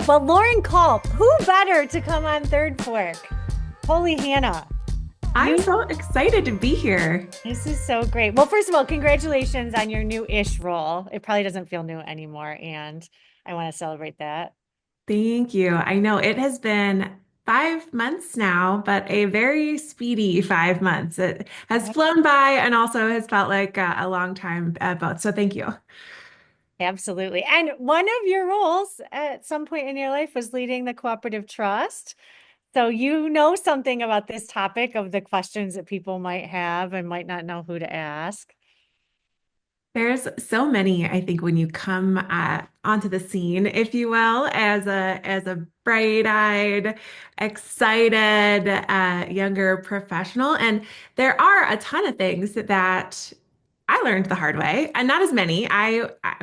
Well, Lauren Culp, who better to come on Third Fork? Holy Hannah. I'm You, so excited to be here. this is so great. Well, first of all, congratulations on your new-ish role. It probably doesn't feel new anymore, and I want to celebrate that. Thank you. I know it has been 5 months now, but a very speedy 5 months. It has Yep. flown by and also has felt like a long time both. So thank you. Absolutely. And one of your roles at some point in your life was leading the cooperative trust. So you know something about this topic of the questions that people might have and might not know who to ask. There's so many, I think, when you come onto the scene, if you will, as a bright-eyed, excited younger professional. And there are a ton of things that I learned the hard way, and not as many.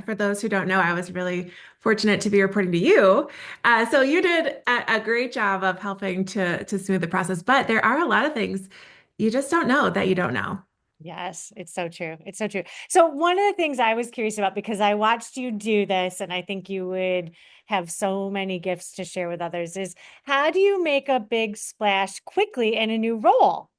For those who don't know, I was really fortunate to be reporting to you. So you did a great job of helping to smooth the process. But there are a lot of things you just don't know that you don't know. Yes, it's so true. It's so true. So one of the things I was curious about because I watched you do this and I think you would have so many gifts to share with others is how do you make a big splash quickly in a new role?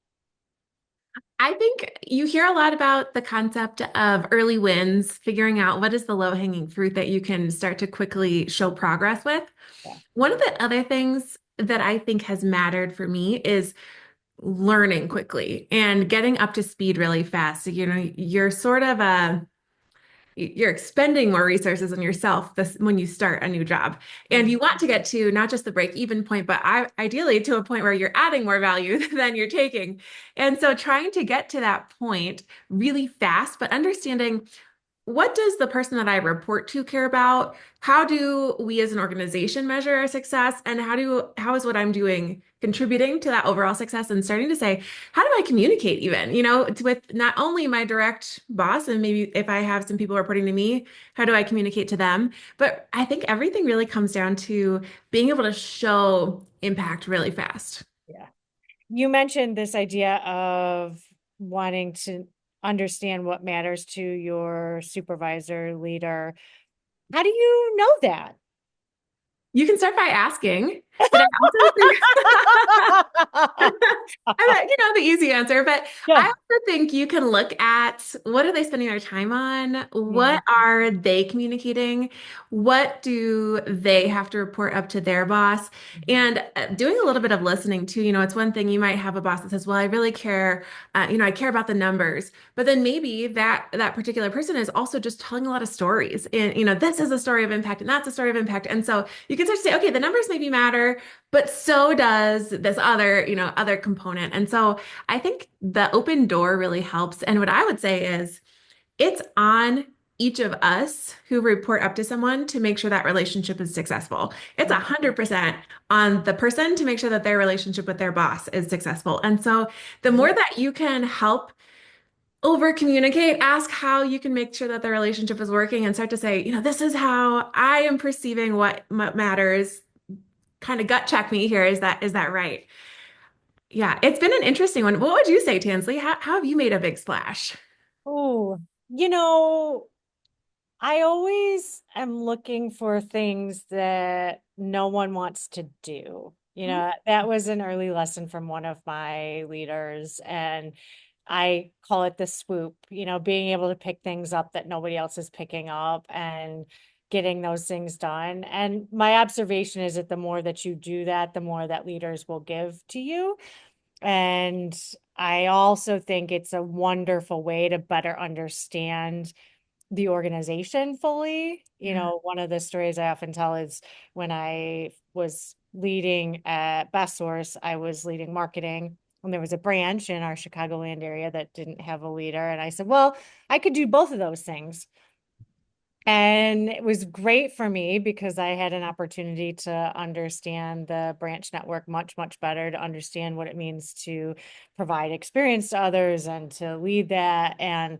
I think you hear a lot about the concept of early wins, figuring out what is the low-hanging fruit that you can start to quickly show progress with. Yeah. One of the other things that I think has mattered for me is learning quickly and getting up to speed really fast. So, you're sort of you're expending more resources on yourself when you start a new job. And Mm. you want to get to not just the break even point, but ideally to a point where you're adding more value than you're taking. And so trying to get to that point really fast, but understanding what does the person that I report to care about? How do we as an organization measure our success? And how is what I'm doing contributing to that overall success? And starting to say, how do I communicate even, with not only my direct boss and maybe if I have some people reporting to me, how do I communicate to them? But I think everything really comes down to being able to show impact really fast. Yeah. You mentioned this idea of wanting to understand what matters to your supervisor, leader. How do you know that? You can start by asking, but I also think the easy answer, but I Good. also think you can look at what are they spending their time on? Mhm. What are they communicating? What do they have to report up to their boss? Mhm. And doing a little bit of listening too. It's one thing you might have a boss that says, "Well, I really care. I care about the numbers." But then maybe that particular person is also just telling a lot of stories, and this is a story of impact, and that's a story of impact, and so you can start to say, "Okay, the numbers maybe matter." But so does this other component. And so I think the open door really helps. And what I would say is it's on each of us who report up to someone to make sure that relationship is successful. It's 100% on the person to make sure that their relationship with their boss is successful. And so the more that you can help over communicate, ask how you can make sure that the relationship is working and start to say, this is how I am perceiving what matters. Kind of gut check me here. Is that right? Yeah, it's been an interesting one. What would you say, Tansley? How have you made a big splash? Oh, you know, I always am looking for things that no one wants to do. That was an early lesson from one of my leaders, and I call it the swoop, being able to pick things up that nobody else is picking up and getting those things done. And my observation is that the more that you do that, the more that leaders will give to you. And I also think it's a wonderful way to better understand the organization fully. Yeah. One of the stories I often tell is when I was leading at Best Source, I was leading marketing. And there was a branch in our Chicagoland area that didn't have a leader. And I said, well, I could do both of those things. And it was great for me because I had an opportunity to understand the branch network much, much better, to understand what it means to provide experience to others and to lead that. And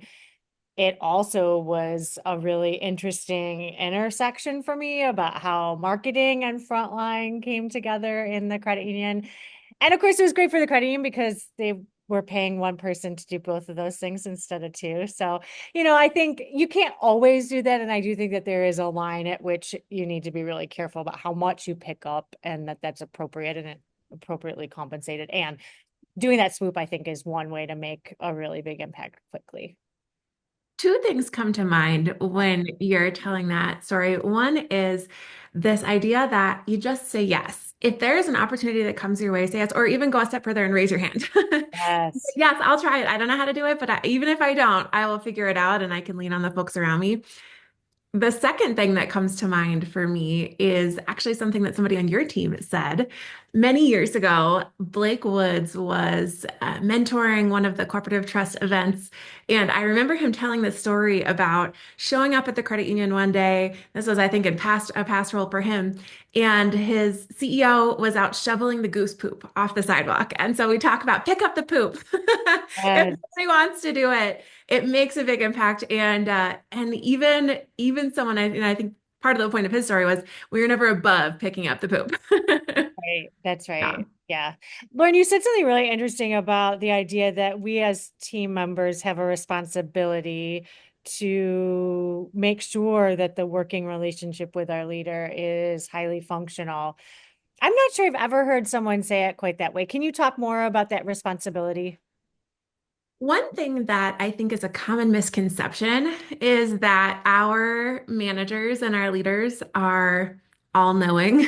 it also was a really interesting intersection for me about how marketing and frontline came together in the credit union. And of course, it was great for the credit union because they we're paying one person to do both of those things instead of two. So, I think you can't always do that. And I do think that there is a line at which you need to be really careful about how much you pick up and that that's appropriate and appropriately compensated. And doing that swoop, I think, is one way to make a really big impact quickly. Two things come to mind when you're telling that story. One is this idea that you just say yes. If there is an opportunity that comes your way, say yes, or even go a step further and raise your hand. Yes. Yes, I'll try it. I don't know how to do it, but even if I don't, I will figure it out and I can lean on the folks around me. The second thing that comes to mind for me is actually something that somebody on your team said. Many years ago, Blake Woods was mentoring one of the cooperative trust events. And I remember him telling this story about showing up at the credit union one day. This was, I think, in a past role for him. And his CEO was out shoveling the goose poop off the sidewalk. And so we talk about pick up the poop. If Yes. somebody wants to do it, it makes a big impact. And even someone I think part of the point of his story was we were never above picking up the poop. Right. That's Yeah. right. Yeah. Lauren, you said something really interesting about the idea that we as team members have a responsibility to make sure that the working relationship with our leader is highly functional. I'm not sure I've ever heard someone say it quite that way. Can you talk more about that responsibility? One thing that I think is a common misconception is that our managers and our leaders are all knowing.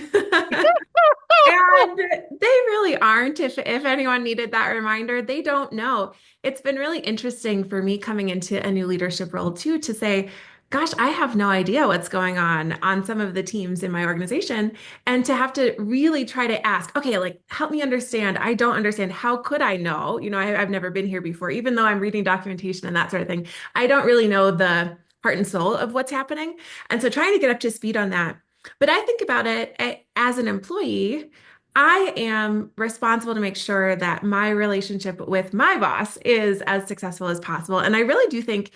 And they really aren't. If anyone needed that reminder, they don't know. It's been really interesting for me coming into a new leadership role too to say, gosh, I have no idea what's going on some of the teams in my organization, and to have to really try to ask, okay, like help me understand. I don't understand. How could I know? I've never been here before, even though I'm reading documentation and that sort of thing. I don't really know the heart and soul of what's happening. And so trying to get up to speed on that. But I think about it as an employee. I am responsible to make sure that my relationship with my boss is as successful as possible. And I really do think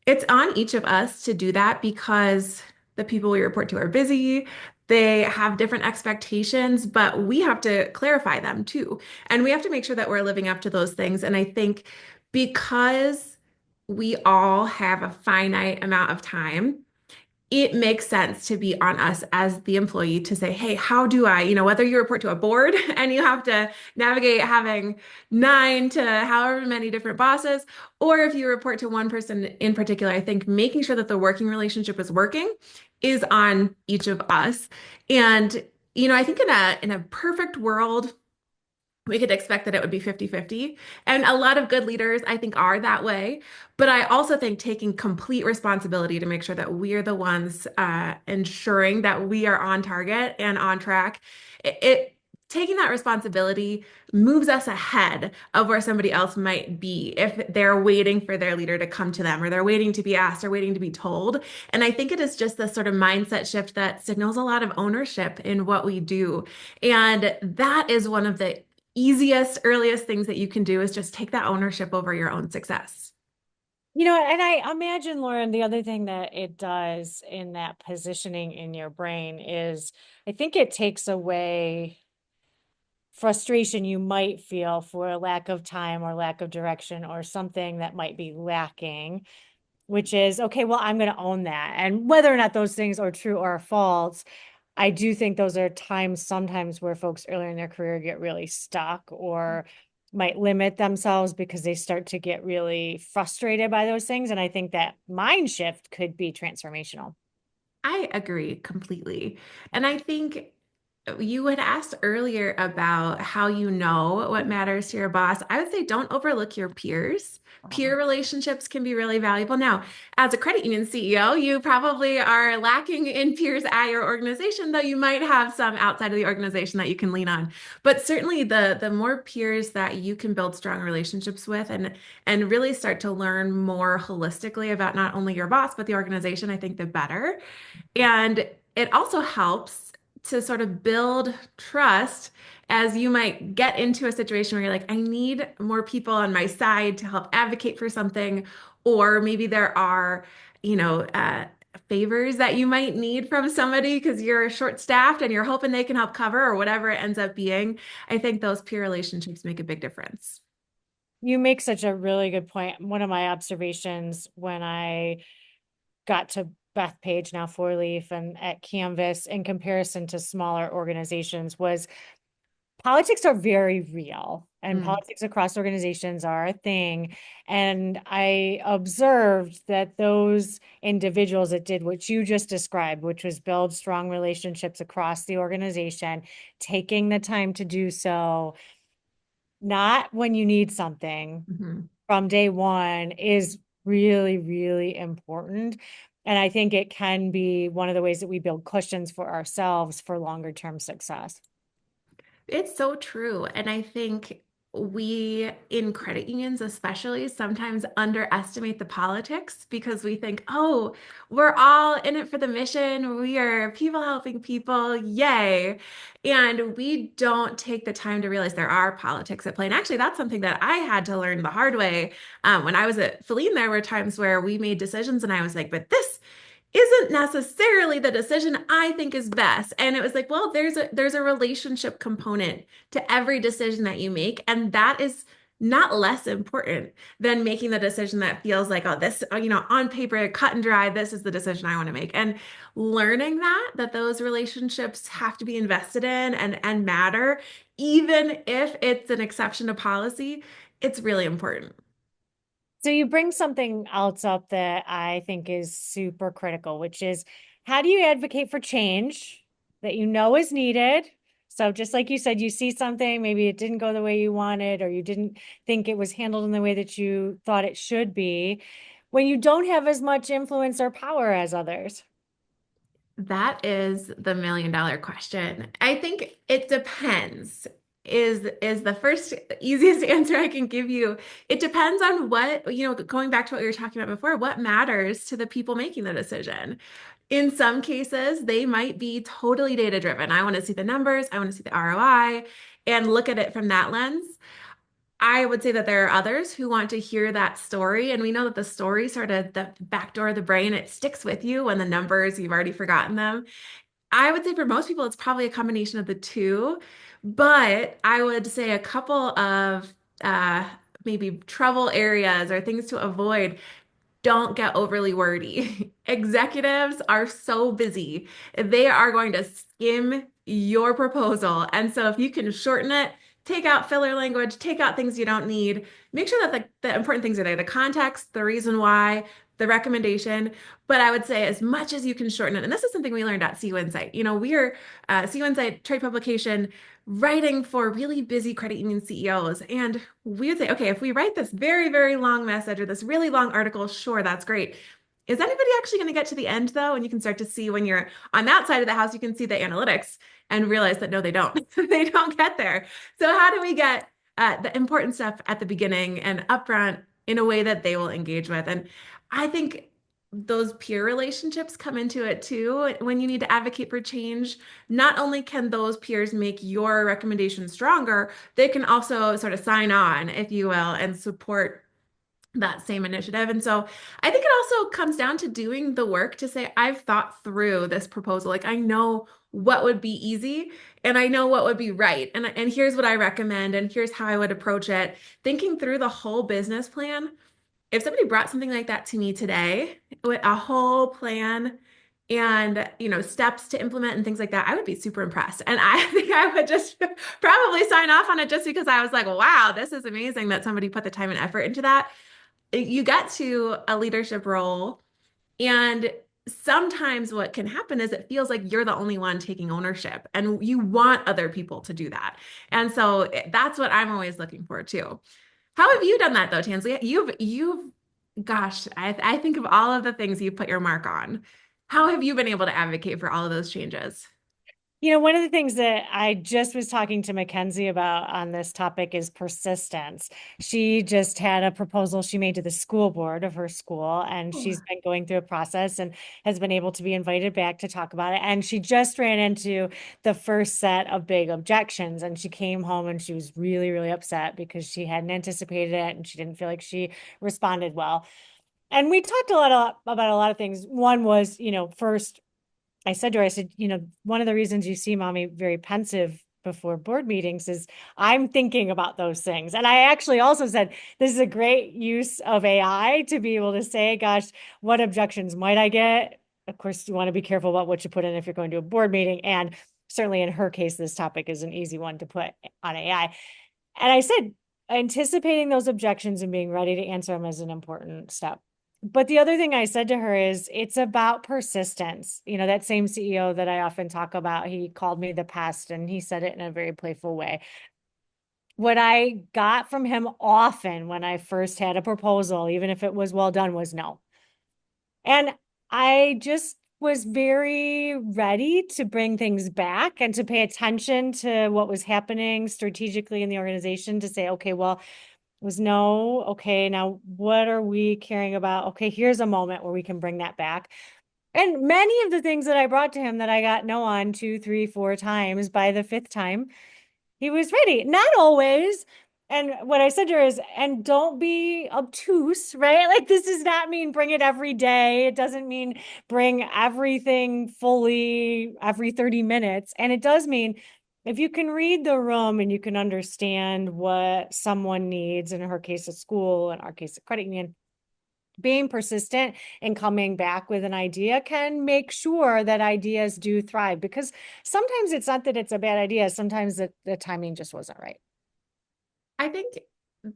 it's on each of us to do that because the people we report to are busy. They have different expectations, but we have to clarify them too. And we have to make sure that we're living up to those things. And I think because we all have a finite amount of time, it makes sense to be on us as the employee to say, hey, how do I, whether you report to a board and you have to navigate having 9 to however many different bosses, or if you report to one person in particular, I think making sure that the working relationship is working is on each of us. And, I think in a perfect world, we could expect that it would be 50-50. And a lot of good leaders, I think, are that way. But I also think taking complete responsibility to make sure that we are the ones ensuring that we are on target and on track. Taking that responsibility moves us ahead of where somebody else might be if they're waiting for their leader to come to them, or they're waiting to be asked, or waiting to be told. And I think it is just this sort of mindset shift that signals a lot of ownership in what we do. And that is one of the easiest, earliest things that you can do is just take that ownership over your own success. And I imagine, Lauren, the other thing that it does in that positioning in your brain is I think it takes away frustration you might feel for a lack of time or lack of direction or something that might be lacking, which is okay, well, I'm going to own that. And whether or not those things are true or false, I do think those are times sometimes where folks earlier in their career get really stuck or might limit themselves because they start to get really frustrated by those things. And I think that mind shift could be transformational. I agree completely. And I think you had asked earlier about how you know what matters to your boss. I would say don't overlook your peers. Peer relationships can be really valuable. Now, as a credit union CEO, you probably are lacking in peers at your organization, though you might have some outside of the organization that you can lean on. But certainly the more peers that you can build strong relationships with and really start to learn more holistically about not only your boss, but the organization, I think the better. And it also helps to sort of build trust as you might get into a situation where you're like, I need more people on my side to help advocate for something. Or maybe there are, you know, uh, favors that you might need from somebody because you're short-staffed and you're hoping they can help cover or whatever it ends up being. I think those peer relationships make a big difference. You make such a really good point. One of my observations when I got to Bethpage, now Four Leaf, and at Canvas in comparison to smaller organizations was politics are very real and Mm, politics across organizations are a thing. And I observed that those individuals that did what you just described, which was build strong relationships across the organization, taking the time to do so, not when you need something mhm. from day one, is really, really important. And I think it can be one of the ways that we build cushions for ourselves for longer term success. It's so true. And I think we in credit unions, especially, sometimes underestimate the politics because we think, oh, we're all in it for the mission. We are people helping people. Yay. And we don't take the time to realize there are politics at play. And actually, that's something that I had to learn the hard way. When I was at Feline, there were times where we made decisions and I was like, but this isn't necessarily the decision I think is best. And it was like, well, there's a relationship component to every decision that you make, and that is not less important than making the decision that feels like, oh, this, on paper, cut and dry, this is the decision I want to make. And learning that those relationships have to be invested in and matter, even if it's an exception to policy, it's really important. So you bring something else up that I think is super critical, which is how do you advocate for change that you know is needed? So just like you said, you see something, maybe it didn't go the way you wanted, or you didn't think it was handled in the way that you thought it should be, when you don't have as much influence or power as others. That is the $1 million question. I think it depends is the first easiest answer I can give you. It depends on what, going back to what we were talking about before, what matters to the people making the decision. In some cases, they might be totally data driven. I want to see the numbers, I want to see the ROI and look at it from that lens. I would say that there are others who want to hear that story. And we know that the story sort of the back door of the brain, it sticks with you when the numbers, you've already forgotten them. I would say for most people, it's probably a combination of the two. But I would say a couple of uh, maybe trouble areas or things to avoid. Don't get overly wordy. Executives are so busy. They are going to skim your proposal. And so if you can shorten it, take out filler language, take out things you don't need, make sure that the important things are there, the context, the reason why, the recommendation. But I would say as much as you can shorten it, and this is something we learned at CU Insight. We are CU Insight trade publication writing for really busy credit union CEOs. And we would say, okay, if we write this very, very long message or this really long article, sure, that's great. Is anybody actually going to get to the end though? And you can start to see when you're on that side of the house, you can see the analytics and realize that no, they don't. They don't get there. So how do we get the important stuff at the beginning and upfront in a way that they will engage with? And I think those peer relationships come into it too when you need to advocate for change. Not only can those peers make your recommendation stronger, they can also sort of sign on, if you will, and support that same initiative. And so I think it also comes down to doing the work to say, I've thought through this proposal. Like I know what would be easy and I know what would be right. And here's what I recommend and here's how I would approach it. Thinking through the whole business plan. If somebody brought something like that to me today with a whole plan and steps to implement and things like that, I would be super impressed. And I think I would just probably sign off on it just because I was like, wow, this is amazing that somebody put the time and effort into that. You get to a leadership role, and sometimes what can happen is it feels like you're the only one taking ownership, and you want other people to do that. And so that's what I'm always looking for too. How have you done that though, Tansley? Gosh, I think of all of the things you've put your mark on. How have you been able to advocate for all of those changes? One of the things that I just was talking to Mackenzie about on this topic is persistence. She just had a proposal she made to the school board of her school, and Oh, she's been going through a process and has been able to be invited back to talk about it. And she just ran into the first set of big objections, and she came home and she was really, really upset because she hadn't anticipated it and she didn't feel like she responded well. And we talked about a lot of things. One was, first, I said to her, I said, one of the reasons you see mommy very pensive before board meetings is I'm thinking about those things. And I actually also said this is a great use of AI to be able to say, gosh, what objections might I get? Of course, you want to be careful about what you put in if you're going to a board meeting. And certainly in her case, this topic is an easy one to put on AI. And I said, anticipating those objections and being ready to answer them is an important step. But the other thing I said to her is it's about persistence. You know, that same CEO that I often talk about, he called me the pest and he said it in a very playful way. What I got from him often when I first had a proposal, even if it was well done, was no. And I just was very ready to bring things back and to pay attention to what was happening strategically in the organization to say, okay, well, it was no, okay, now what are we caring about? Okay, here's a moment where we can bring that back. And many of the things that I brought to him that I got no on two, three, four times, by the fifth time, he was ready. Not always. And what I said to her is, and don't be obtuse, right? Like, this does not mean bring it every day. It doesn't mean bring everything fully every 30 minutes. And it does mean if you can read the room and you can understand what someone needs, in her case, a school, in our case, a credit union, being persistent and coming back with an idea can make sure that ideas do thrive, because sometimes it's not that it's a bad idea. Sometimes the timing just wasn't right. I think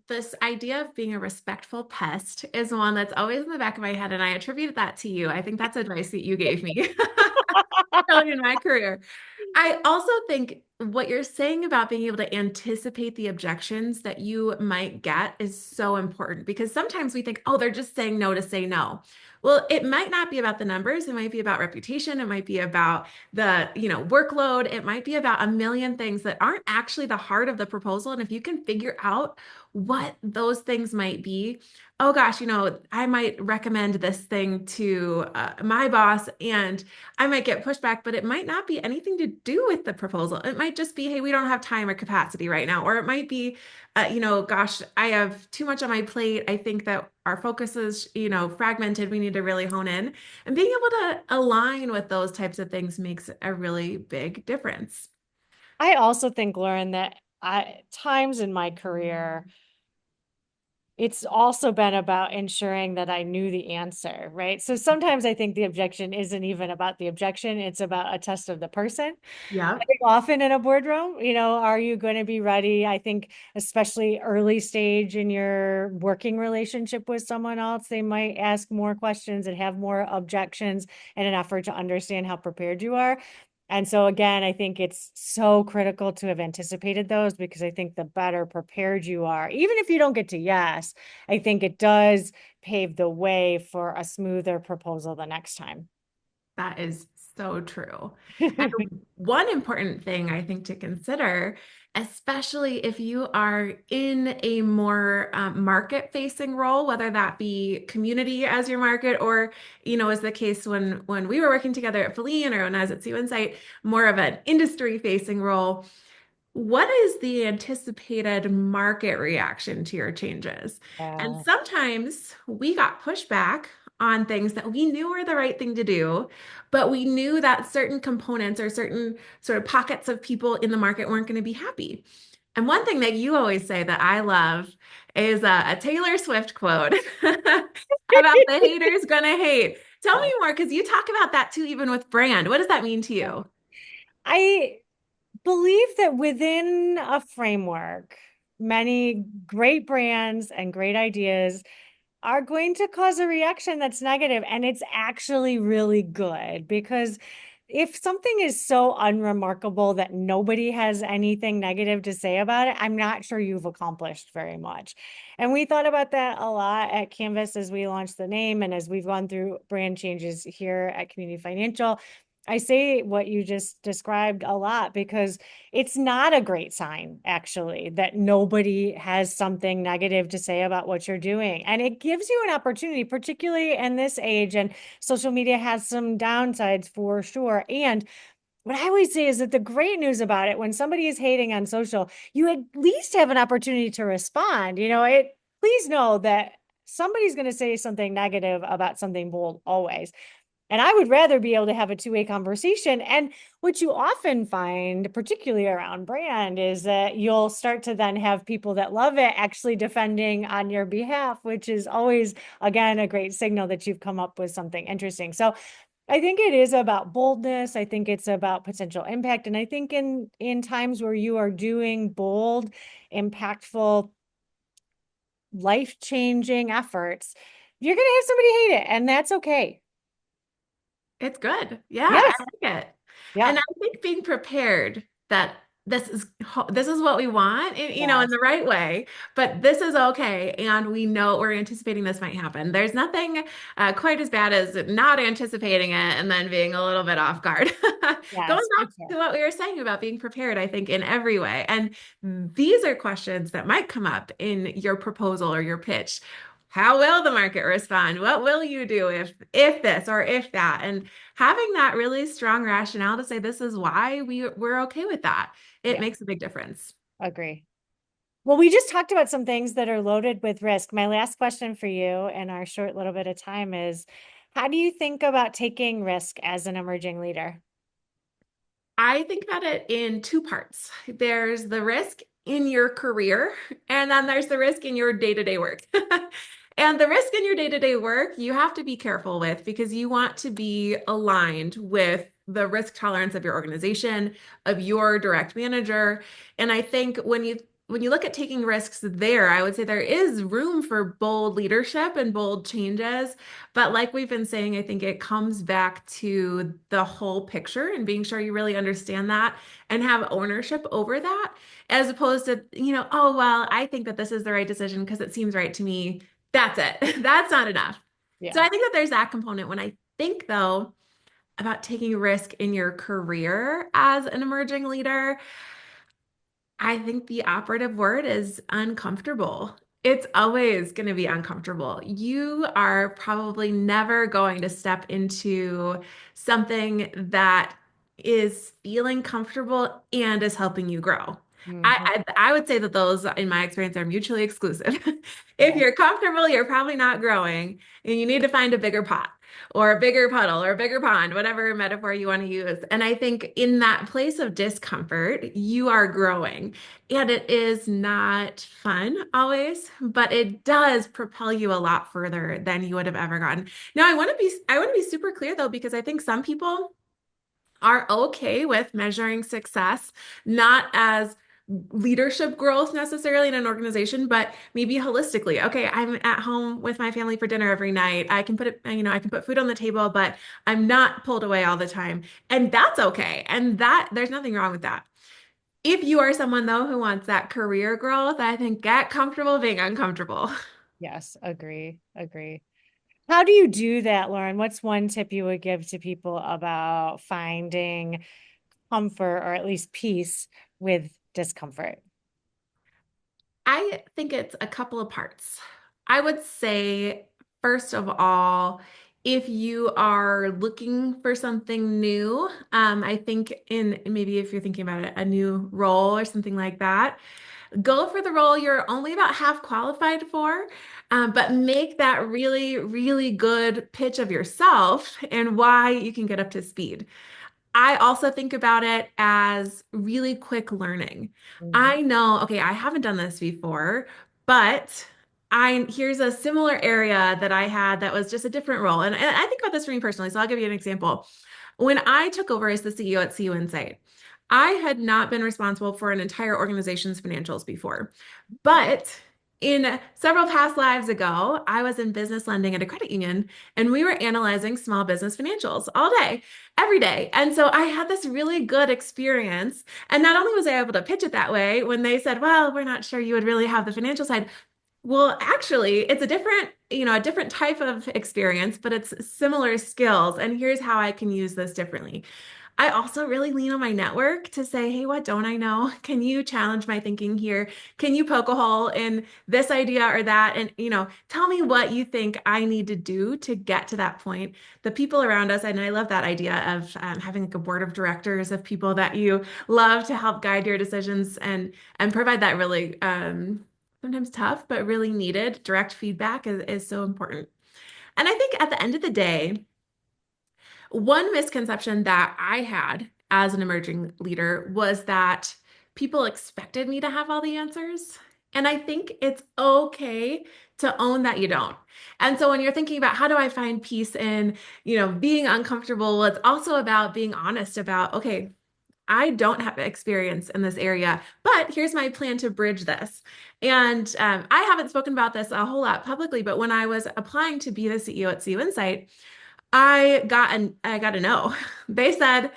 this idea of being a respectful pest is one that's always in the back of my head, and I attribute that to you. I think that's advice that you gave me early in my career. I also think what you're saying about being able to anticipate the objections that you might get is so important, because sometimes we think, oh, they're just saying no to say no. Well, it might not be about the numbers. It might be about reputation. It might be about the, workload. It might be about a million things that aren't actually the heart of the proposal. And if you can figure out what those things might be, oh gosh, I might recommend this thing to my boss, and I might get pushback, but it might not be anything to do with the proposal. It might just be, hey, we don't have time or capacity right now. Or it might be, gosh, I have too much on my plate. I think that our focus is, fragmented. We need to really hone in. And being able to align with those types of things makes a really big difference. I also think, Lauren, that times in my career, it's also been about ensuring that I knew the answer, right? So sometimes I think the objection isn't even about the objection, it's about a test of the person. I Yep. think often in a boardroom, are you going to be ready? I think, especially early stage in your working relationship with someone else, they might ask more questions and have more objections in an effort to understand how prepared you are. And so, again, I think it's so critical to have anticipated those, because I think the better prepared you are, even if you don't get to yes, I think it does pave the way for a smoother proposal the next time. That is so true. And one important thing I think to consider, especially if you are in a more market-facing role, whether that be community as your market, or, as the case when we were working together at Feline, or when I was at Sea Insight, more of an industry-facing role. What is the anticipated market reaction to your changes? And Yeah. sometimes we got pushback on things that we knew were the right thing to do, but we knew that certain components or certain sort of pockets of people in the market weren't going to be happy. And one thing that you always say that I love is a Taylor Swift quote about the haters gonna hate. Tell me more, because you talk about that too, even with brand. What does that mean to you? I believe that within a framework, many great brands and great ideas are going to cause a reaction that's negative, and it's actually really good, because if something is so unremarkable that nobody has anything negative to say about it, I'm not sure you've accomplished very much. And we thought about that a lot at Canvas as we launched the name and as we've gone through brand changes here at Community Financial. I say what you just described a lot, because it's not a great sign, actually, that nobody has something negative to say about what you're doing. And it gives you an opportunity, particularly in this age. And social media has some downsides for sure. And what I always say is that the great news about it, when somebody is hating on social, you at least have an opportunity to respond. Please know that somebody's going to say something negative about something bold always. And I would rather be able to have a two-way conversation. And what you often find, particularly around brand, is that you'll start to then have people that love it actually defending on your behalf, which is always, again, a great signal that you've come up with something interesting. So I think it is about boldness. I think it's about potential impact. And I think in times where you are doing bold, impactful, life-changing efforts, you're going to have somebody hate it, and that's okay. It's good. Yeah, I Yes. like it. And Yeah. I think being prepared that this is what we want, in Yes. the right way, but this is okay, and we know we're anticipating this might happen. There's nothing quite as bad as not anticipating it and then being a little bit off guard. Going Yes, back for to sure. what we were saying about being prepared, I think in every way. And these are questions that might come up in your proposal or your pitch. How will the market respond? What will you do if this or if that? And having that really strong rationale to say this is why we're okay with that, it Yeah, makes a big difference. agree. Well, we just talked about some things that are loaded with risk. My last question for you in our short little bit of time is, how do you think about taking risk as an emerging leader? I think about it in two parts. There's the risk in your career, and then there's the risk in your day-to-day work. And the risk in your day-to-day work, you have to be careful with because you want to be aligned with the risk tolerance of your organization, of your direct manager. And I think when you look at taking risks there, I would say there is room for bold leadership and bold changes. But like we've been saying, I think it comes back to the whole picture and being sure you really understand that and have ownership over that, as opposed to, oh, well, I think that this is the right decision because it seems right to me. That's it. That's not enough. So Yeah. I think that there's that component. When I think, though, about taking risk in your career as an emerging leader, I think the operative word is uncomfortable. It's always going to be uncomfortable. You are probably never going to step into something that is feeling comfortable and is helping you grow. Mhm. I would say that those, in my experience, are mutually exclusive. If Yeah. you're comfortable, you're probably not growing, and you need to find a bigger pot or a bigger puddle or a bigger pond, whatever metaphor you want to use. And I think in that place of discomfort, you are growing. And it is not fun always, but it does propel you a lot further than you would have ever gotten. Now, I want to be super clear though, because I think some people are okay with measuring success, not as leadership growth necessarily in an organization, but maybe holistically. Okay, I'm at home with my family for dinner every night. I can put food on the table, but I'm not pulled away all the time. And that's okay. And that there's nothing wrong with that. If you are someone though who wants that career growth, I think get comfortable being uncomfortable. Yes, agree. Agree. How do you do that, Lauren? What's one tip you would give to people about finding comfort or at least peace with discomfort? I think it's a couple of parts. I would say, first of all, if you are looking for something new, I think in maybe if you're thinking about a new role or something like that, go for the role you're only about half qualified for, but make that really, really good pitch of yourself and why you can get up to speed. I also think about it as really quick learning. Mhm. I know, okay, I haven't done this before, but I here's a similar area that I had that was just a different role. And I think about this for me personally, so I'll give you an example. When I took over as the CEO at CU Insight, I had not been responsible for an entire organization's financials before. But in several past lives ago, I was in business lending at a credit union, and we were analyzing small business financials all day, every day. And so I had this really good experience. And not only was I able to pitch it that way, when they said, well, we're not sure you would really have the financial side. Well, actually, it's a different type of experience, but it's similar skills. And here's how I can use this differently. I also really lean on my network to say, hey, what don't I know? Can you challenge my thinking here? Can you poke a hole in this idea or that? And, tell me what you think I need to do to get to that point. The people around us, and I love that idea of having like a board of directors of people that you love to help guide your decisions and provide that really sometimes tough, but really needed direct feedback is so important. And I think at the end of the day, One misconception that I had as an emerging leader was that people expected me to have all the answers. And I think it's okay to own that you don't. And so when you're thinking about how do I find peace in, being uncomfortable, it's also about being honest about, okay, I don't have experience in this area, but here's my plan to bridge this. And I haven't spoken about this a whole lot publicly, but when I was applying to be the CEO at CU Insight, I got a no. They said,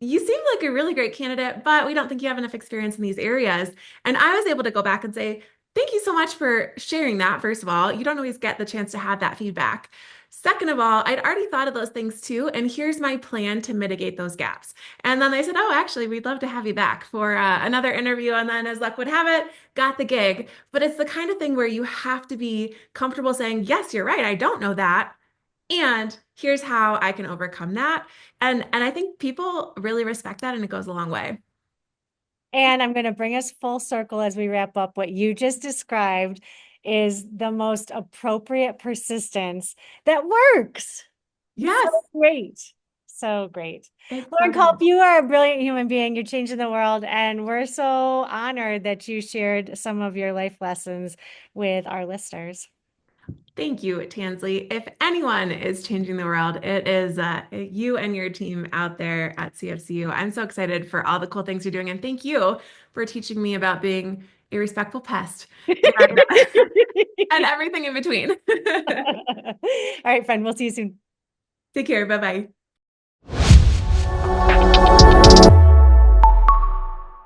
you seem like a really great candidate, but we don't think you have enough experience in these areas. And I was able to go back and say, thank you so much for sharing that. First of all, you don't always get the chance to have that feedback. Second of all, I'd already thought of those things too, and here's my plan to mitigate those gaps. And then they said, oh, actually, we'd love to have you back for another interview. And then, as luck would have it, got the gig. But it's the kind of thing where you have to be comfortable saying, yes, you're right. I don't know that. And here's how I can overcome that. And I think people really respect that and it goes a long way. And I'm going to bring us full circle as we wrap up. What you just described is the most appropriate persistence that works. So Yes, great. So great. it's so Lauren Culp, good. you are a brilliant human being. You're changing the world. And we're so honored that you shared some of your life lessons with our listeners. Thank you, Tansley. If anyone is changing the world, it is you and your team out there at CFCU. I'm so excited for all the cool things you're doing. And thank you for teaching me about being a respectful pest and, and everything in between. All right, friend. We'll see you soon. Take care. Bye bye.